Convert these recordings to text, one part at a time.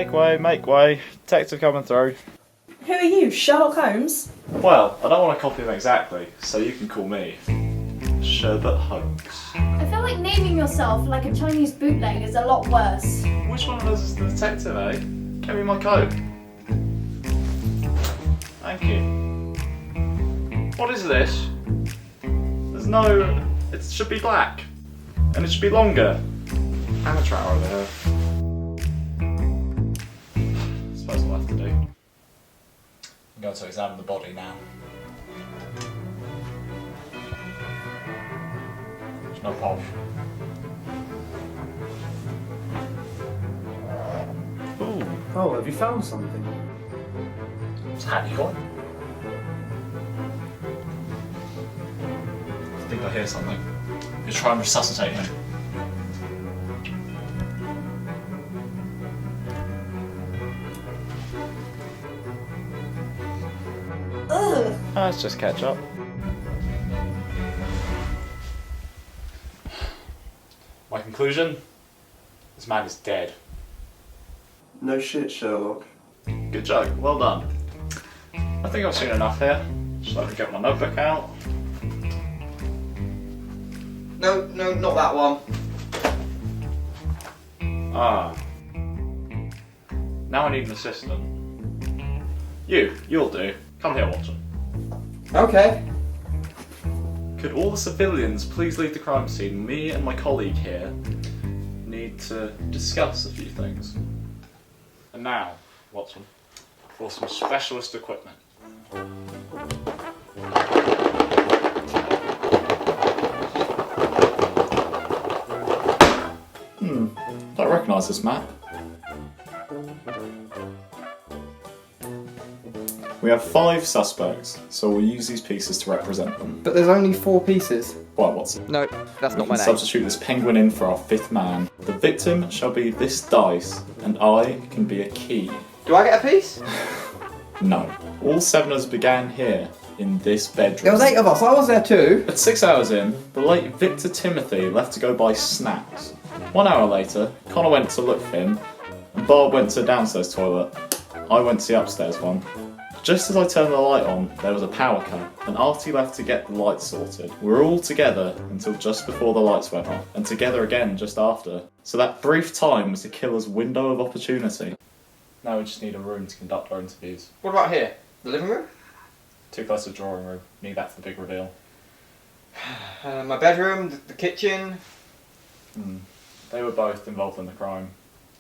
Make way, make way. Detective coming through. Who are you, Sherlock Holmes? Well, I don't want to copy him exactly, so you can call me Sherbert Hoax. I feel like naming yourself like a Chinese bootleg is a lot worse. Which one of us is the detective, eh? Give me my coat. Thank you. What is this? There's no... It should be black. And it should be longer. Amateur hour over here. Suppose I'll have to do. I'm going to examine the body now. There's no pulse. Ooh. Oh, have you found something? What's that you got? I think I hear something. You try and resuscitate him. Ugh. Oh, it's just ketchup. My conclusion? This man is dead. No shit, Sherlock. Good joke, well done. I think I've seen enough here. Just let me get my notebook out. No, not that one. Ah. Now I need an assistant. You'll do. Come here, Watson. Okay. Could all the civilians please leave the crime scene? Me and my colleague here need to discuss a few things. And now, Watson, for some specialist equipment. Don't recognise this map. We have 5 suspects, so we'll use these pieces to represent them. But there's only 4 pieces. Why, Watson? No, that's not my name. Substitute this penguin in for our 5th man. The victim shall be this dice, and I can be a key. Do I get a piece? No. All 7 of us began here, in this bedroom. There was 8 of us, I was there too. At 6 hours in, the late Victor Timothy left to go buy snacks. 1 hour later, Connor went to look for him, and Barb went to the downstairs toilet. I went to the upstairs one. Just as I turned the light on, there was a power cut, and Artie left to get the lights sorted. We were all together until just before the lights went off, and together again just after. So that brief time was the killer's window of opportunity. Now we just need a room to conduct our interviews. What about here? The living room? Too close to the drawing room. Need that for the big reveal. My bedroom, the kitchen. They were both involved in the crime.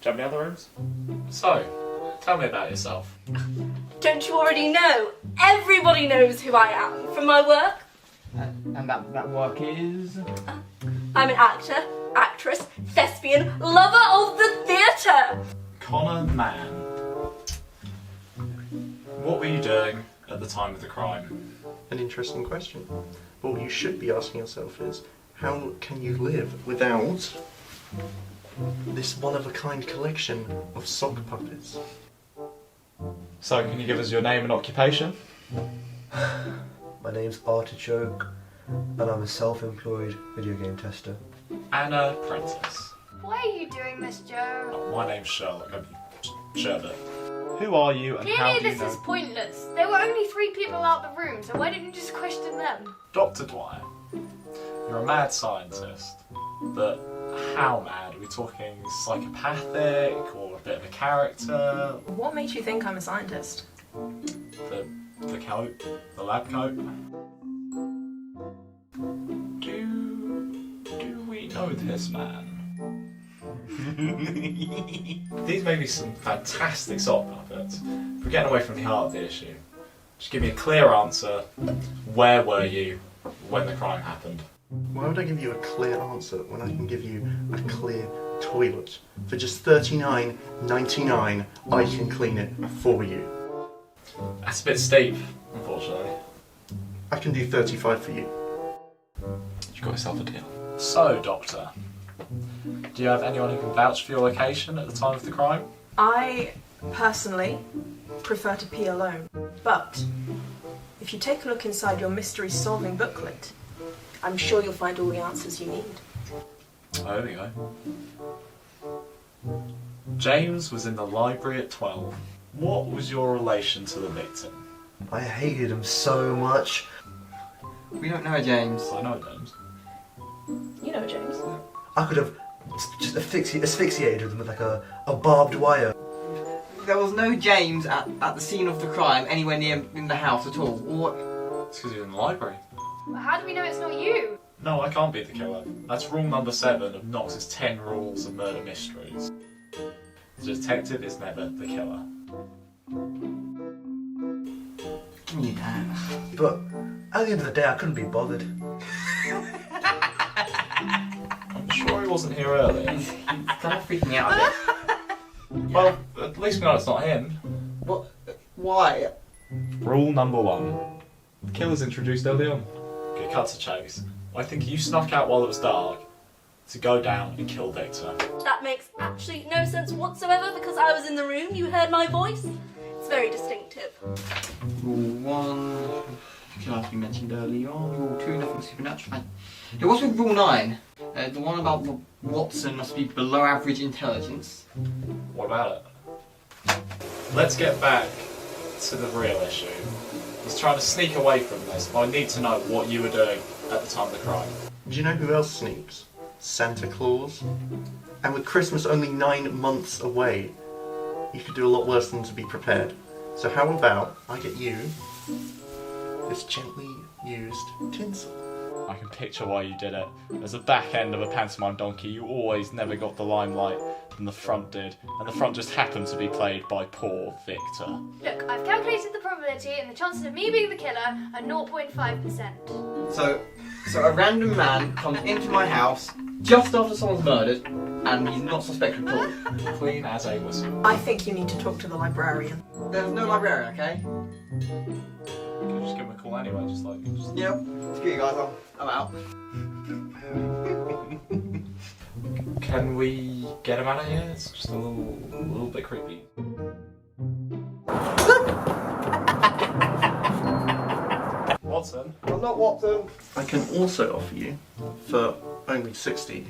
Do you have any other rooms? So, tell me about yourself. Don't you already know? Everybody knows who I am from my work. And that work is? I'm an actor, actress, thespian, lover of the theatre. Connor Mann. What were you doing at the time of the crime? An interesting question. But what you should be asking yourself is, how can you live without this one-of-a-kind collection of sock puppets? So, can you give us your name and occupation? My name's Artichoke, and I'm a self-employed video game tester. Anna Prentice. Why are you doing this, Joe? My name's Sherlock. I'm Sherbert. Who are you and how Clearly do you this know? is pointless. There were only 3 people out the room, so why didn't you just question them? Dr. Dwyer. You're a mad scientist, but how mad? Are we talking psychopathic or a bit of a character? What makes you think I'm a scientist? The coat, the lab coat. Do we know this man? These may be some fantastic sock puppets. If we're getting away from the heart of the issue, just give me a clear answer. Where were you when the crime happened? Why would I give you a clear answer when I can give you a clear toilet? For just $39.99, I can clean it for you. That's a bit steep, unfortunately. I can do $35 for you. You got yourself a deal. So, Doctor, do you have anyone who can vouch for your location at the time of the crime? I, personally, prefer to pee alone. But, if you take a look inside your mystery solving booklet, I'm sure you'll find all the answers you need. Oh, there we go. James was in the library at 12. What was your relation to the victim? I hated him so much. We don't know, James. I know James. You know James. I could have just asphyxiated them with like a barbed wire. There was no James at the scene of the crime anywhere near in the house at all. What? It's because he was in the library. But how do we know it's not you? No, I can't be the killer. That's rule number 7 of Knox's 10 rules of murder mysteries. The detective is never the killer. Give me that. But at the end of the day, I couldn't be bothered. I'm sure he wasn't here earlier. He's kind of freaking me out a bit. Well, at least we know it's not him. What? Why? Rule number 1. The killer's introduced early on. Okay, cut to chase. I think you snuck out while it was dark to go down and kill Victor. That makes absolutely no sense whatsoever because I was in the room, you heard my voice. It's very distinctive. Rule 1. As we mentioned earlier on. Rule 2. Nothing supernatural. It was with Rule 9. The one about Watson must be below average intelligence. What about it? Let's get back to the real issue. He's trying to sneak away from this, but I need to know what you were doing at the time of the crime. Do you know who else sneaks? Santa Claus. And with Christmas only 9 months away, you could do a lot worse than to be prepared. So how about I get you this gently used tinsel? I can picture why you did it. As a back end of a pantomime donkey, you always never got the limelight, and the front did. And the front just happened to be played by poor Victor. Look, I've calculated the probability and the chances of me being the killer are 0.5%. So a random man comes into my house just after someone's murdered, and he's not suspected at all. Clean as a whistle. I think you need to talk to the librarian. There's no librarian, okay? You can just give him a call anyway, just like... Yep. Screw you guys, I'm out. Can we get him out of here? It's just a little bit creepy. Watson? I'm not Watson. I can also offer you, for only £60,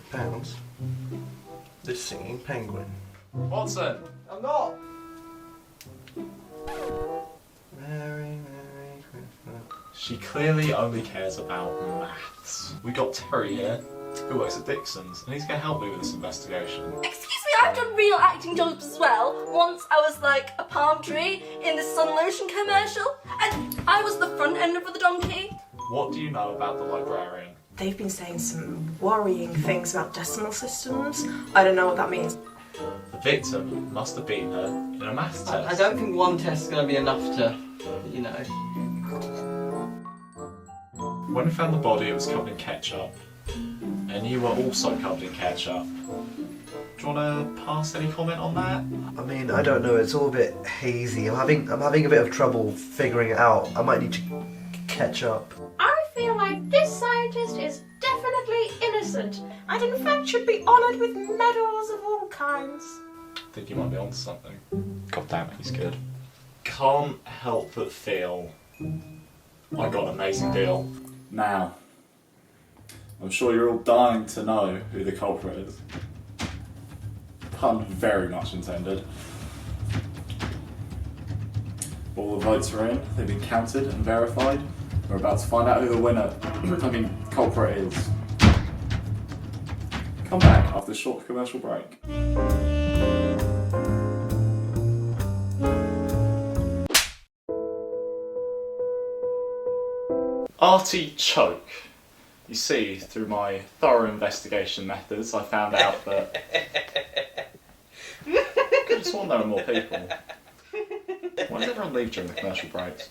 this singing penguin. Watson! I'm not. Merry, Merry Christmas. She clearly only cares about maths. We got Terry here, who works at Dixon's, and he's going to help me with this investigation. Excuse me, I've done real acting jobs as well. Once I was like a palm tree in the sun lotion commercial, and I was the front end of the donkey. What do you know about the librarian? They've been saying some worrying things about decimal systems. I don't know what that means. The victim must have beaten her in a maths test. I don't think one test is going to be enough to, you know. When we found the body, it was covered in ketchup. And you were also covered in ketchup. Do you want to pass any comment on that? I mean, I don't know. It's all a bit hazy. I'm having a bit of trouble figuring it out. I might need to catch up. I feel like this scientist is definitely innocent and in fact should be honoured with medals of all kinds. I think you might be onto something. God damn it, he's good. Can't help but feel I got an amazing deal. Now, I'm sure you're all dying to know who the culprit is. Pun very much intended. All the votes are in, they've been counted and verified. We're about to find out who the winner, culprit is. Come back after a short commercial break. Artichoke. You see, through my thorough investigation methods, I found out that... I could have sworn there were more people. Why does everyone leave during the commercial breaks?